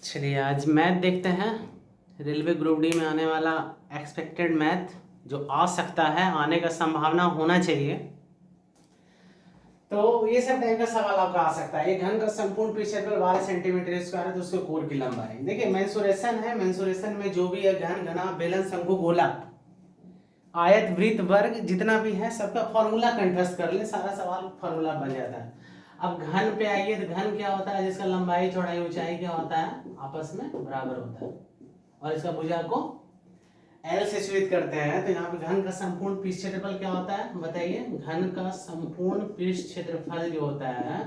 चलिए आज मैथ देखते हैं। रेलवे ग्रुप डी में आने वाला एक्सपेक्टेड मैथ जो आ सकता है, आने का संभावना होना चाहिए। तो ये सब टाइप का सवाल आपका आ सकता है। एक घन का संपूर्ण पृष्ठफल 12 सेंटीमीटर स्क्वायर है तो उसके कोर की लंबाई देखिए। मेंसुरेशन है, मेंसुरेशन में जो भी है घन, घना, बेलन, शंकु, गोला, आयत, वृत्त, वर्ग जितना भी है सबका फॉर्मूला कंठस्थ कर ले, सारा सवाल फॉर्मूला बन जाता है। अब घन पे आइए तो घन क्या होता है, जिसका लंबाई, चौड़ाई, ऊंचाई क्या होता है, आपस में बराबर होता है और इसका भुजा को एल से चिह्नित करते हैं। तो यहाँ पे घन का संपूर्ण पृष्ठ क्षेत्रफल क्या होता है बताइए। घन का संपूर्ण पृष्ठ क्षेत्रफल जो होता है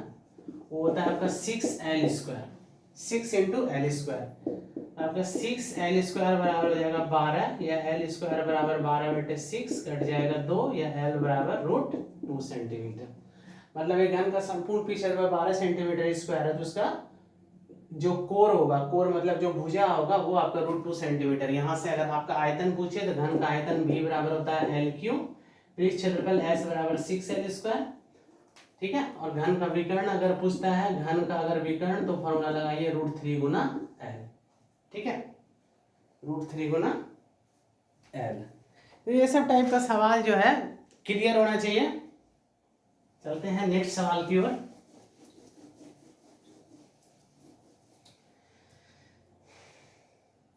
वो होता है आपका 6L square, 6 into L square. आपका 6L स्क्वायर बराबर हो जाएगा 12 या एल स्क्वायर बराबर 12/6 कट जाएगा 2 या एल बराबर √2 सेंटीमीटर। मतलब एक घन का संपूर्ण पृष्ठ क्षेत्रफल 12 सेंटीमीटर स्क्वायर है तो उसका जो कोर होगा, कोर मतलब जो भुजा होगा वो आपका √2 सेंटीमीटर। यहाँ से अगर आपका आयतन पूछे तो घन का आयतन भी बराबर होता है एल क्यू, पृष्ठ क्षेत्रफल एस बराबर 6L स्क्वायर, ठीक है। और घन का विकर्ण अगर पूछता है, घन का अगर विकर्ण तो फॉर्मूला लगाइए √3 गुना एल, ठीक है, √3 गुना एल। तो ये सब टाइप का सवाल जो है क्लियर होना चाहिए। चलते हैं नेक्स्ट सवाल की ओर।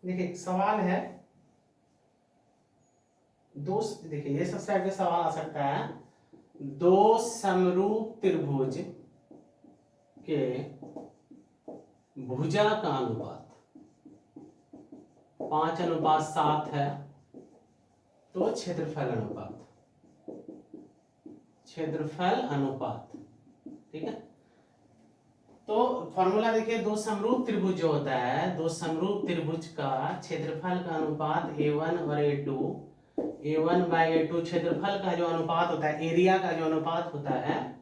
देखिए सवाल है दो, देखिए ये सब टाइप का सवाल आ सकता है। दो समरूप त्रिभुज के भुजा का अनुपात 5:7 है तो क्षेत्रफल अनुपात, ठीक है। तो फॉर्मूला देखिए, दो समरूप त्रिभुज जो होता है, दो समरूप त्रिभुज का क्षेत्रफल का अनुपात a1 और a2, a1/a2 क्षेत्रफल का जो अनुपात होता है, एरिया का जो अनुपात होता है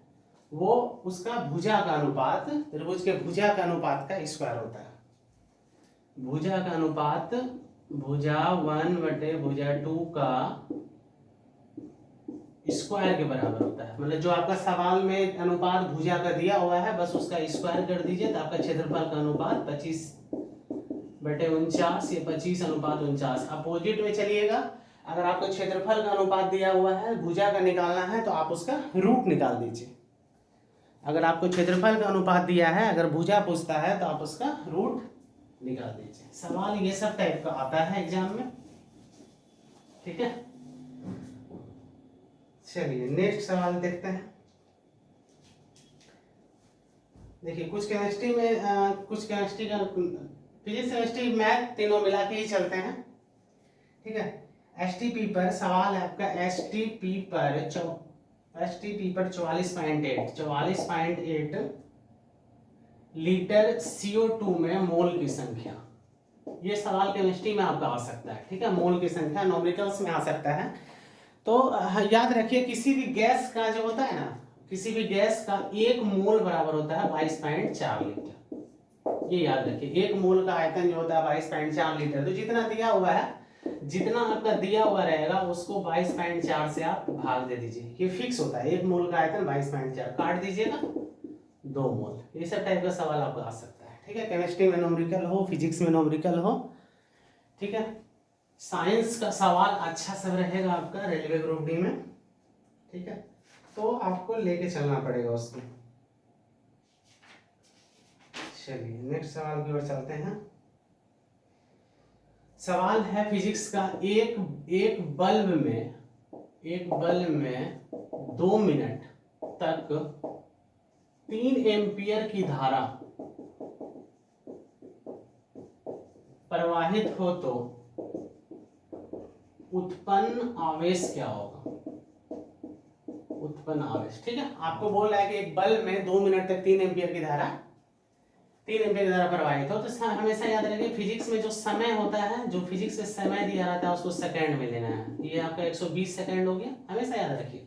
वो उसका भुजा का अनुपात, त्रिभुज के भुजा का अनुपात का स्क्वायर होता है। भुजा का अनुपात भुजा 1/भुजा 2 का स्क्वायर के बराबर होता है। मतलब जो आपका सवाल में अनुपात भुजा का दिया हुआ है बस उसका स्क्वायर कर दीजिए तो आपका क्षेत्रफल का अनुपात 25/49 या 25:49। अपोजिट में चलिएगा, अगर आपको क्षेत्रफल का अनुपात दिया हुआ है, भुजा का निकालना है तो आप उसका रूट निकाल दीजिए। अगर आपको क्षेत्रफल का अनुपात दिया है, अगर भुजा पूछता है तो आप उसका रूट निकाल दीजिए। सवाल ये सब टाइप का आता है एग्जाम में, ठीक है। चलिए नेक्स्ट सवाल देखते हैं। देखिए कुछ केमिस्ट्री में कुछ केमिस्ट्री का, फिजिक्स, केमिस्ट्री, मैथ तीनों मिला के ही चलते हैं, ठीक है। एसटीपी पर सवाल है आपका, एसटीपी पर 44.8 लीटर CO2 में मोल की संख्या। ये सवाल केमिस्ट्री में आपका आ सकता है, ठीक है। मोल की संख्या न्यूमेरिकल्स में आ सकता है। तो याद रखिए किसी भी गैस का जो होता है ना, किसी भी गैस का एक मोल बराबर होता है 22.4 लीटर। ये याद रखिए, एक मोल का आयतन जो होता है 22.4 लीटर। तो जितना दिया हुआ है, जितना आपका दिया हुआ रहेगा उसको 22.4 से आप भाग दे दीजिए। ये फिक्स होता है, एक मोल का आयतन 22.4, काट दीजिएगा 2 मोल। ये सब टाइप का सवाल आपको आ सकता है, ठीक है। केमिस्ट्री में न्यूमेरिकल हो, फिजिक्स में न्यूमेरिकल हो, ठीक है। साइंस का सवाल अच्छा सब रहेगा आपका रेलवे ग्रुप डी में, ठीक है। तो आपको लेके चलना पड़ेगा उसमें। चलिए नेक्स्ट सवाल की ओर चलते हैं। सवाल है फिजिक्स का, एक बल्ब में 2 मिनट तक 3 एम्पियर की धारा प्रवाहित हो तो उत्पन्न आवेश क्या होगा। उत्पन्न आवेश, ठीक है। आपको बोल रहा है कि एक बल्ब में 2 मिनट तक 3 एम्पियर की धारा प्रवाहित हो। तो हमेशा याद रखिए फिजिक्स में जो समय होता है, जो फिजिक्स में समय दिया रहता है उसको सेकंड में लेना है। ये आपका 120 सेकंड हो गया, हमेशा याद रखिए।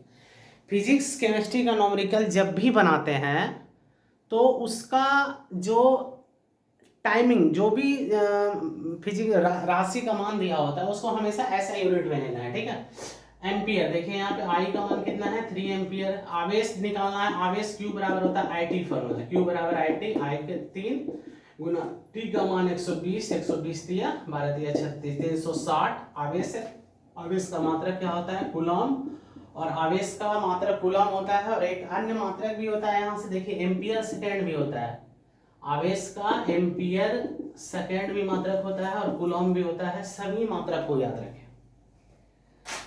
फिजिक्स केमिस्ट्री का न्यूमेरिकल जब भी बनाते हैं तो उसका जो टाइमिंग, जो भी फिजिक्स राशि का मान दिया होता है उसको हमेशा ऐसा यूनिट में लेना है, ठीक है। एम्पियर देखिए यहाँ पे आई का मान कितना है 3 एम्पियर। आवेश निकालना है, आवेश क्यू बराबर होता है IT, फॉर्मूला क्यू बराबर IT, आई के 3 गुना टी का मान 120, 120 दिया 12 दिया 36, 360 आवेश है। आवेश का मात्रक क्या होता है? कूलम। और आवेश का मात्रक कूलम होता है और एक अन्य मात्रक भी होता है, यहाँ से देखिए एम्पियर सेकेंड भी होता है। आवेश का एम्पियर सेकेंड भी मात्रक होता है और कूलम भी होता है। सभी मात्रक को याद रखें,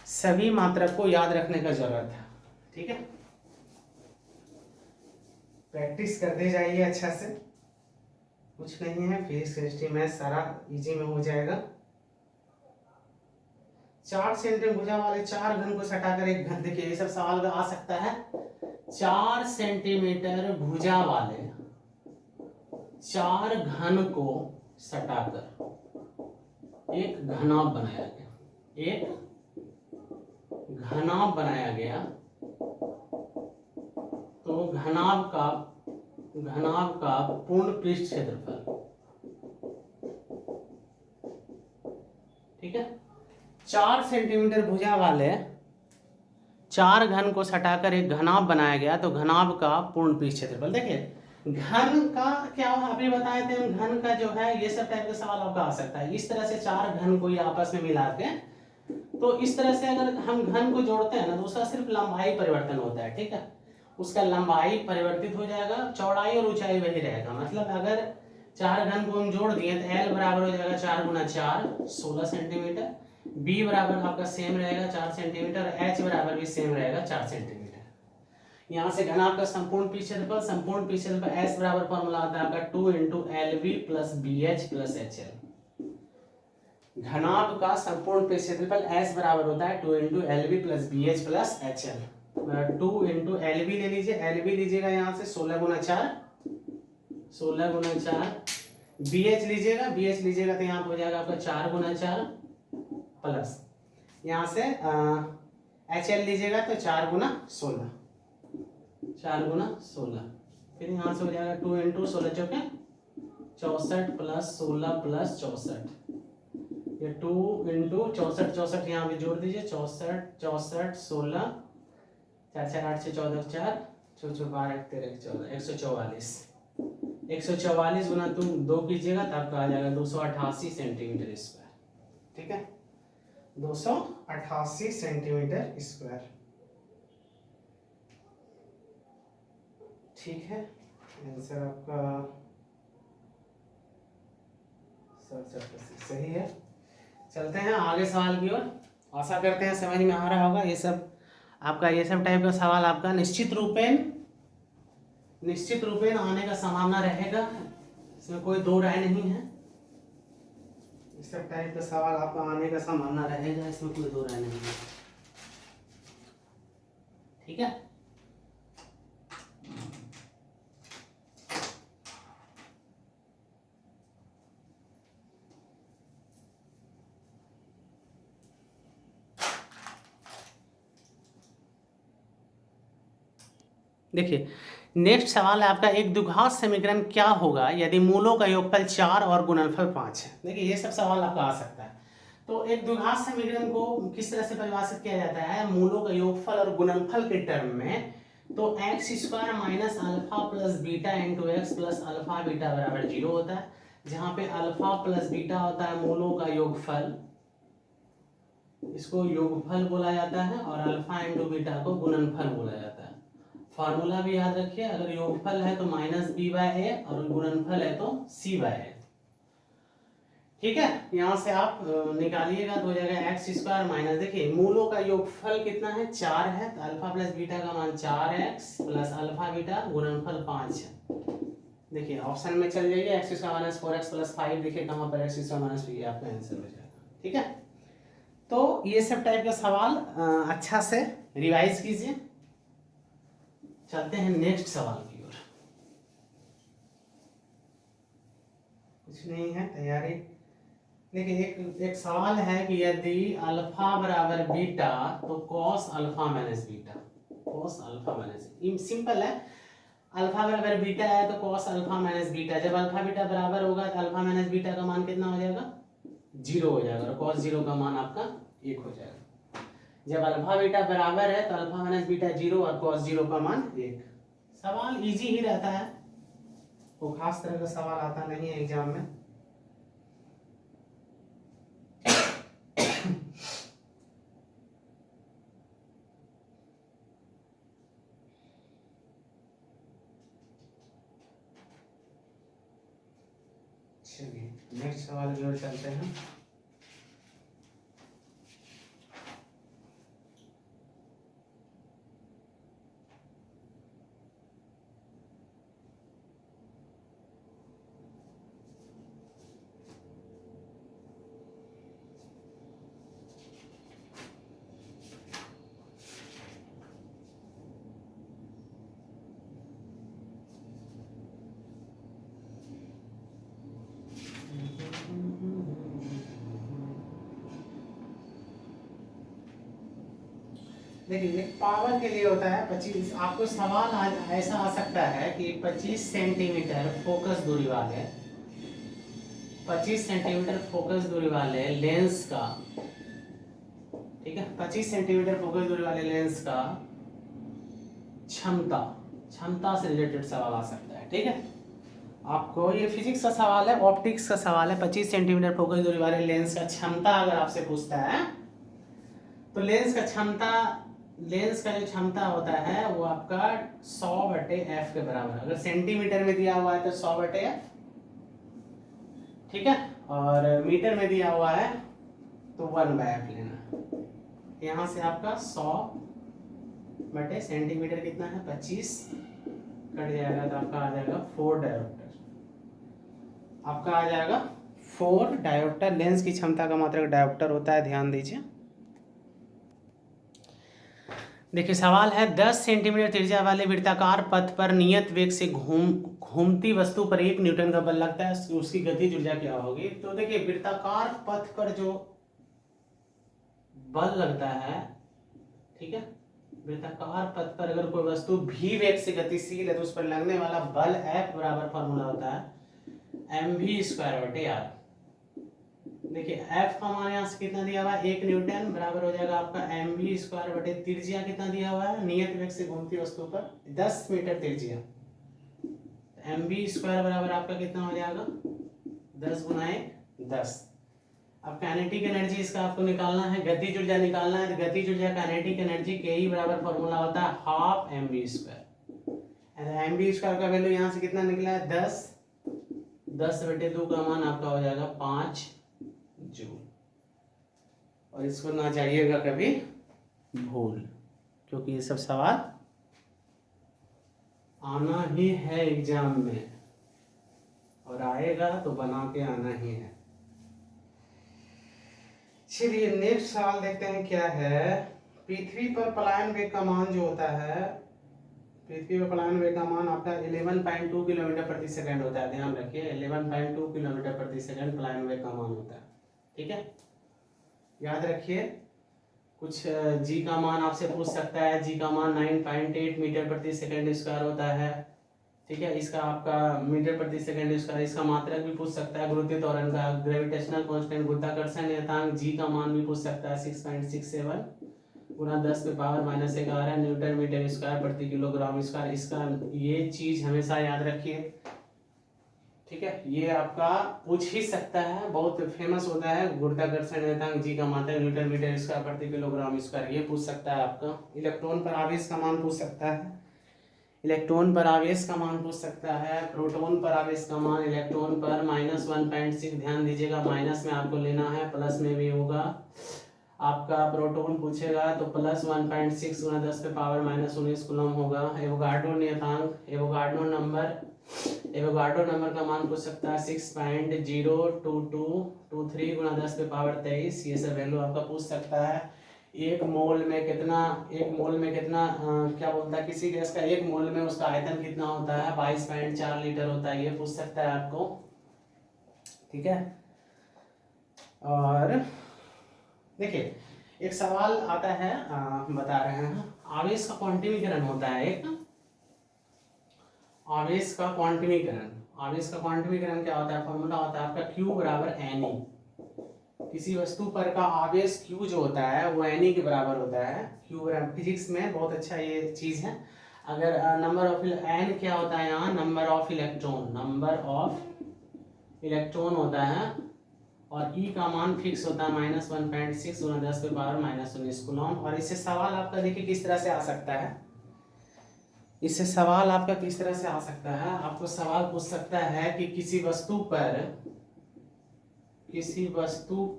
सभी मात्रक को याद रखने का जरूरत है, ठीक है। प्रैक्टिस करते जाइए अच्छा से, कुछ नहीं है, फिजिक्स केमिस्ट्री मैथ सारा इजी में हो जाएगा। 4 सेंटीमीटर भुजा वाले 4 घन को सटाकर एक घन, देखिए ये सब सवाल का आ सकता है। 4 सेंटीमीटर भुजा वाले 4 घन को सटाकर एक घनाभ बनाया गया, एक घनाभ बनाया गया। तो घनाभ का पूर्ण पृष्ठ क्षेत्रफल, ठीक है। 4 सेंटीमीटर भुजा वाले 4 घन को सटाकर एक घनाभ बनाया गया, तो घनाभ का पूर्ण पृष्ठ क्षेत्रफल। देखिए घन का क्या अभी बताए थे, घन का जो है ये सब टाइप के सवाल आपका आ सकता है। इस तरह से 4 घन को ये आपस में मिला के, तो इस तरह से अगर हम घन को जोड़ते हैं ना तो उसका सिर्फ लंबाई परिवर्तन होता है, ठीक है। उसका लंबाई परिवर्तित हो जाएगा, चौड़ाई और ऊंचाई वही रहेगा। मतलब अगर 4 घन को हम जोड़ दिए तो L बराबर हो जाएगा 4 गुना 4 16 सेंटीमीटर, B बराबर आपका सेम रहेगा 4 सेंटीमीटर, और H बराबर भी सेम रहेगा 4 सेंटीमीटर। यहाँ से घनाभ का संपूर्ण पृष्ठ क्षेत्रफल, संपूर्ण पृष्ठ क्षेत्रफल S बराबर फॉर्मूला आता है आपका 2 × LV + BH + HL। घनाभ का संपूर्ण पृष्ठ क्षेत्रफल S बराबर होता है 2 × LV + BH + HL। 2 × LV ले लीजिए, LV लीजिएगा यहाँ से 16 गुना 4, 16 गुना 4। BH लीजिएगा, BH लीजिएगा तो यहाँ पे हो जाएगा आपका 4 गुना 4 प्लस यहाँ से HL लीजिएगा तो 4 गुना 16, 4 गुना 16। फिर यहाँ से हो जाएगा 2 × 16 चौके 64 + 16 + 64। ये 2 × 64, 64 यहाँ पे जोड़ दीजिए, 64 64 16 4 4 8 6 14 4 4 4 12 13 14 144। 144 गुना तुम 2 कीजिएगा तो आपका आ जाएगा 288 सेंटीमीटर स्क्वायर, ठीक है। 288 सेंटीमीटर स्क्वायर, ठीक है। आंसर आपका सही है। चलते हैं आगे सवाल की ओर। आशा करते हैं समझ में आ रहा होगा। ये सब आपका, ये सब टाइप का सवाल आपका निश्चित रूपेण आने का संभावना रहेगा, इसमें कोई दो राय नहीं है। इस सब टाइप का सवाल आपका आने का संभावना रहेगा, इसमें कोई दो राय नहीं है, ठीक है। देखिए नेक्स्ट सवाल है आपका, एक द्विघात समीकरण क्या होगा यदि मूलों का योगफल 4 और गुणनफल 5 है। देखिए ये सब सवाल आपका आ सकता है। तो एक द्विघात समीकरण को किस तरह से परिभाषित किया जाता है, मूलों का योगफल और गुणनफल के टर्म में। तो x² - α + बीटा × x + α बीटा बराबर 0 होता है, जहाँ पे अल्फा प्लस बीटा होता है मूलों का योगफल, इसको योगफल बोला जाता है, और अल्फा × बीटा को गुणनफल बोला जाता है। फॉर्मूला भी याद रखिए, अगर योगफल है तो -b/a और गुणनफल है तो c/a, ठीक है। यहाँ से आप निकालिएगा तो हो जाएगा x² माइनस, देखिए मूलों का योगफल कितना है 4 है, तो अल्फा प्लस बीटा का मान 4x + अल्फा बीटा गुणनफल 5 है। देखिए ऑप्शन में चल जाइए, x² - 4x + 5, देखिए कहाँ पर x² - p, आपका आंसर हो जाएगा, ठीक है। तो ये सब टाइप का सवाल अच्छा से रिवाइज कीजिए। चलते हैं नेक्स्ट सवाल की ओर। कुछ नहीं है, तैयारी। देखिए एक सवाल है कि यदि अल्फा बराबर बीटा तो cos α - बीटा, cos α - सिंपल है। अल्फा बराबर बीटा है तो cos α - बीटा, जब अल्फा बीटा बराबर होगा तो अल्फा - बीटा का मान कितना हो जाएगा 0 हो जाएगा, और cos 0 का मान आपका 1 हो जाएगा। जब अल्फा बीटा बराबर है तो अल्फा - बीटा 0 और cos 0 का मान 1। सवाल इजी ही रहता है, कोई खास तरह का सवाल आता नहीं है एग्जाम में। चलिए नेक्स्ट सवाल की ओर चलते हैं। देखिए एक पावर के लिए होता है 25। आपको सवाल आज ऐसा आ सकता है कि 25 सेंटीमीटर फोकस दूरी वाले 25 सेंटीमीटर फोकस दूरी वाले लेंस का, ठीक है, 25 सेंटीमीटर फोकस दूरी वाले लेंस का क्षमता से रिलेटेड सवाल आ सकता है। ठीक है, आपको ये फिजिक्स का सवाल है, ऑप्टिक्स का सवाल है। 25 सेंटीमीटर फोकस दूरी वाले लेंस का क्षमता अगर आपसे पूछता है तो लेंस का जो क्षमता होता है वो आपका 100/f के बराबर है। अगर सेंटीमीटर में दिया हुआ है तो 100/f, ठीक है, और मीटर में दिया हुआ है तो 1/f लेना। यहाँ से आपका 100 सेंटीमीटर कितना है 25 कट जाएगा तो आपका आ जाएगा 4 डायोप्टर। आपका आ जाएगा 4 डायोप्टर। लेंस की क्षमता का मात्रक डायोप्टर होता है, ध्यान दीजिए। देखिए सवाल है 10 सेंटीमीटर त्रिज्या वाले वृत्ताकार पथ पर नियत वेग से घूमती वस्तु पर 1 न्यूटन का बल लगता है, उसकी गतिज ऊर्जा क्या होगी। तो देखिए वृत्ताकार पथ पर जो बल लगता है, ठीक है, वृत्ताकार पथ पर अगर कोई वस्तु भी वेग से गतिशील है तो उस पर लगने वाला बल F बराबर फॉर्मूला होता है mv²/r। देखिए F का मान यहाँ से कितना दिया हुआ है 1 न्यूटन बराबर हो जाएगा आपका mv² त्रिज्या कितना दिया हुआ है नियत वेग से घूमती वस्तु पर 10 मीटर त्रिज्या, mv² बराबर आपका कितना हो जाएगा 10 × 1 10। अब काइनेटिक एनर्जी इसका आपको निकालना है, गतिज ऊर्जा निकालना है। तो गतिज ऊर्जा काइनेटिक एनर्जी के ही बराबर फॉर्मूला होता है हाफ mv²। mv² का वैल्यू यहाँ से कितना निकला है 10, 10/2 का मान आपका हो जाएगा 5 जूल। और इसको ना जाइएगा कभी भूल, क्योंकि ये सब सवाल आना ही है एग्जाम में और आएगा तो बना के आना ही है। चलिए नेक्स्ट सवाल देखते हैं क्या है। पृथ्वी पर पलायन वेग का मान जो होता है, पृथ्वी पर पलायन वेग का मान आपका 11.2 किलोमीटर प्रति सेकंड होता है। ध्यान रखिए 11.2 किलोमीटर प्रति सेकंड पलायन वेग का मान होता है। ठीक है, याद रखिए। कुछ जी का मान आपसे पूछ सकता है, जी का मान 9.8 मीटर प्रति सेकंड स्क्वायर होता है। ठीक है, इसका आपका मीटर प्रति सेकंड स्क्वायर, इसका मात्रक भी पूछ सकता है। गुरुत्व त्वरण का ग्रेविटेशनल कांस्टेंट गुरुत्वाकर्षण नियतांक जी का मान भी पूछ सकता है 6.67 × 10⁻⁻11 न्यूटन मीटर स्क्वायर प्रति किलोग्राम स्क्वायर। इसका ये चीज हमेशा याद रखिए। ठीक है, ये आपका पूछ ही सकता है, बहुत फेमस होता है। गुरुत्वाकर्षण नियतांक जी का मात्रक न्यूटन मीटर स्क्वायर प्रति किलोग्राम स्क्वायर, ये पूछ सकता है आपका। इलेक्ट्रॉन पर आवेश का मान पूछ सकता है, इलेक्ट्रॉन पर आवेश का मान पूछ सकता है। प्रोटॉन पर आवेश का मान, इलेक्ट्रॉन पर -1.6, ध्यान दीजिएगा माइनस में आपको लेना है, प्लस में भी होगा। आपका प्रोटॉन पूछेगा तो +1.6 × 10⁻⁻19 कूलम होगा। एवोगाड्रो नियतांक, एवोगाड्रो नंबर का मान पूछ सकता है 6.02223 × 10⁻23। ये सब वैल्यू आपका पूछ सकता है। एक मोल में कितना क्या बोलता है, किसी गैस का एक मोल में उसका आयतन कितना होता है 22.4 लीटर होता है, ये पूछ सकता है आपको। ठीक है, और देखिए एक सवाल आता है, बता रहे हैं, आवेश का क्वांटिमीकरण होता है एक, आवेश का क्वांटिमीकरण क्या होता है, फॉर्मूला होता है आपका Q = Ne। किसी वस्तु पर का आवेश Q जो होता है वो Ne के बराबर होता है। Q फिजिक्स में बहुत अच्छा ये चीज है। अगर नंबर ऑफ एन क्या होता है यहाँ, नंबर ऑफ इलेक्ट्रॉन होता है, और ई का मान फिक्स होता है -1.6 गुना 10 के पावर -19 कूलम। और इससे सवाल आपका देखिए किस तरह से आ सकता है, इससे सवाल आपका किस तरह से आ सकता है, आपको सवाल पूछ सकता है कि किसी वस्तु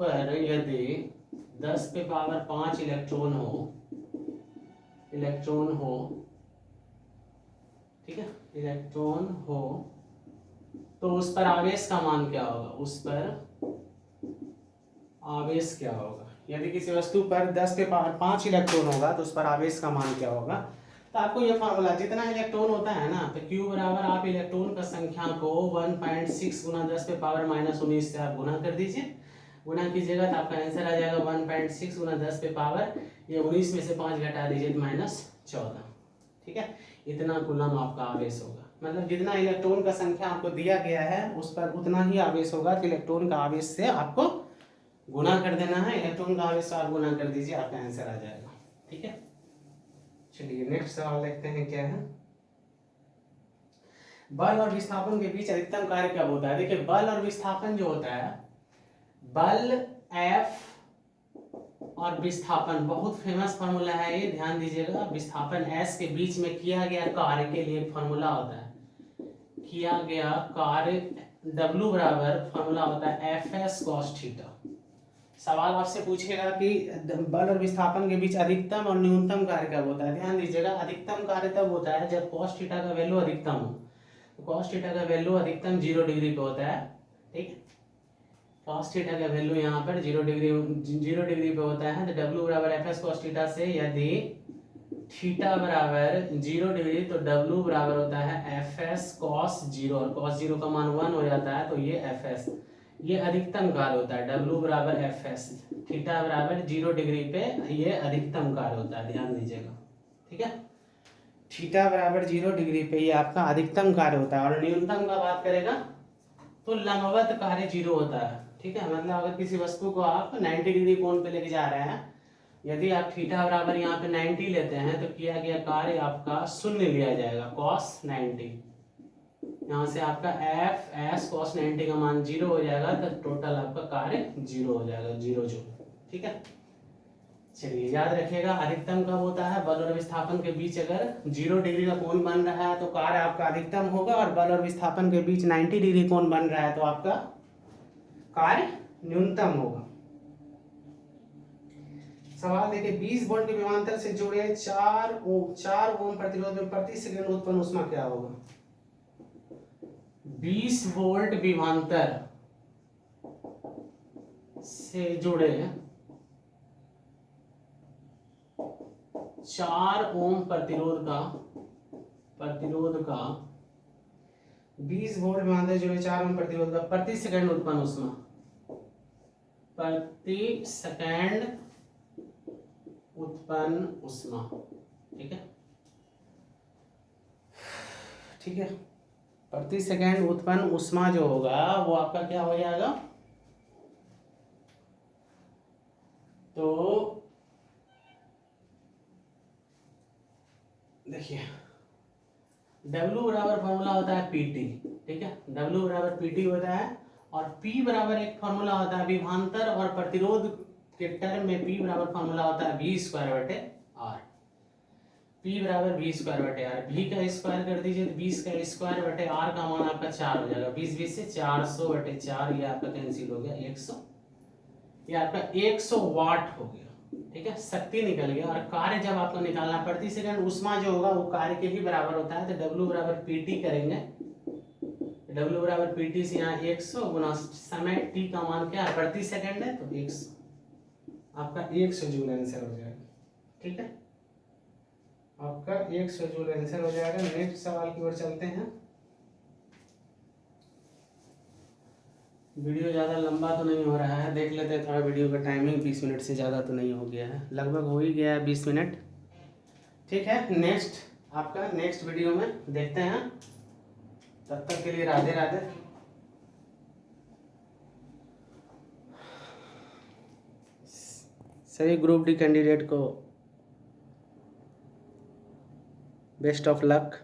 पर यदि 10 पे पावर 5 इलेक्ट्रॉन हो, ठीक है, इलेक्ट्रॉन हो, तो उस पर आवेश का मान क्या होगा, उस पर आवेश क्या होगा। यदि किसी वस्तु पर 10 पे पावर 5 इलेक्ट्रॉन होगा तो उस पर आवेश का मान क्या होगा। तो आपको ये फार्मूला, जितना इलेक्ट्रॉन होता है ना, तो Q बराबर आप इलेक्ट्रॉन का संख्या को 1.6 गुना 10 पे पावर -19 से आप गुना कर दीजिए। गुना कीजिएगा तो आपका आंसर आ जाएगा 1.6 गुना 10 पे पावर, ये 19 में से 5 घटा दीजिए तो -14, ठीक है। इतना कूलम आपका आवेश होगा, मतलब जितना इलेक्ट्रॉन का संख्या आपको दिया गया है उस पर उतना ही आवेश होगा। तो इलेक्ट्रॉन का आवेश से आपको गुना कर देना है, इलेक्ट्रॉन का आवेश आप गुना कर दीजिए, आपका आंसर आ जाएगा, ठीक है। चलिए नेक्स्ट सवाल देखते हैं क्या है। बल और विस्थापन के बीच अधिकतम कार्य कब होता है। देखिए बल और विस्थापन जो होता है, बल F और विस्थापन बहुत फेमस फार्मूला है ये, ध्यान दीजिएगा। विस्थापन S के बीच में किया गया कार्य के लिए फार्मूला होता है, किया गया कार्य W बराबर फार्मूला होता है Fs cos थीटा। सवाल आपसे पूछेगा कि बल और विस्थापन के बीच अधिकतम और न्यूनतम कार्य कब होता है। ध्यान दीजिएगा, अधिकतम कार्य तब होता है जब cos थीटा का वैल्यू अधिकतम हो। तो cos थीटा का वैल्यू अधिकतम 0 डिग्री पे होता है, ठीक है। cos थीटा का वैल्यू यहाँ पर 0 डिग्री पे होता है। तो W बराबर Fs cos थीटा से यदि थीटा बराबर 0 डिग्री तो W बराबर होता है Fs cos 0, और cos 0 का मान 1 हो जाता है, तो ये Fs, ये अधिकतम कार्य होता है। W बराबर Fs, थीटा बराबर 0 डिग्री पे ये अधिकतम कार्य होता है, ध्यान दीजिएगा, ठीक है। थीटा बराबर 0 डिग्री पे ये आपका अधिकतम कार्य होता है। और न्यूनतम का बात करेगा तो लंबवत कार्य 0 होता है, ठीक है। मतलब अगर किसी वस्तु को आप 90 डिग्री कोण पे लेके जा रहे हैं, यदि आप थीटा बराबर यहाँ पे 90 लेते हैं तो किया गया कार्य आपका शून्य लिया जाएगा, cos 90। यहाँ से आपका Fs cos 90 का मान 0 हो जाएगा, तो टोटल आपका कार्य 0 हो जाएगा, 0 जूल, ठीक है। चलिए याद रखिएगा, अधिकतम कब होता है, बल और विस्थापन के बीच अगर 0 डिग्री का कोण बन रहा है तो कार्य आपका अधिकतम होगा, और बल और विस्थापन के बीच 90 डिग्री कोण बन रहा है तो आपका कार्य न्यूनतम होगा। सवाल देखिए, 20 वोल्ट के विभवांतर से जुड़े 4 ओम प्रतिरोध में प्रति सेकंड उत्पन्न ऊष्मा क्या होगा। 20 वोल्ट विभवांतर से जुड़े 4 ओम प्रतिरोध का 20 वोल्ट विभवांतर से जुड़े 4 ओम प्रतिरोध का प्रति सेकंड उत्पन्न ऊष्मा, प्रति सेकंड उत्पन्न ऊष्मा, ठीक है, ठीक है। प्रति सेकंड उत्पन्न ऊष्मा जो होगा वो आपका क्या हो जाएगा, तो देखिए W बराबर फॉर्मूला होता है PT, ठीक है। W बराबर PT होता है, और P बराबर एक फॉर्मूला होता है विभवांतर और प्रतिरोध के टर्म में P बराबर फॉर्मूला होता है V स्क्वायर बटे R। P बराबर V स्क्वायर बटे R, V का स्क्वायर कर दीजिए तो 20 का स्क्वायर बटे R का मान आपका 4 हो जाएगा, 20 से 400 बटे 4, ये आपका कैंसिल हो गया 100, ये आपका 100 वाट हो गया, ठीक है, शक्ति निकल गया। और कार्य जब आपको निकालना, प्रति सेकंड ऊष्मा जो होगा वो कार्य के ही बराबर होता है, तो W बराबर PT करेंगे, W बराबर PT से यहाँ 100 गुना समय T का मान क्या है, प्रति सेकंड है, तो 100, आपका 100 जूल आंसर हो जाएगा, ठीक है, आपका 100 जूल आंसर हो जाएगा। नेक्स्ट सवाल की ओर चलते हैं। वीडियो ज़्यादा लंबा तो नहीं हो रहा है, देख लेते हैं थोड़ा वीडियो का टाइमिंग, 20 मिनट से ज़्यादा तो नहीं हो गया है, लगभग हो ही गया है 20 मिनट, ठीक है। नेक्स्ट आपका नेक्स्ट वीडियो में देखते हैं, तब तक के लिए राधे राधे। सभी ग्रुप डी कैंडिडेट को बेस्ट ऑफ लक।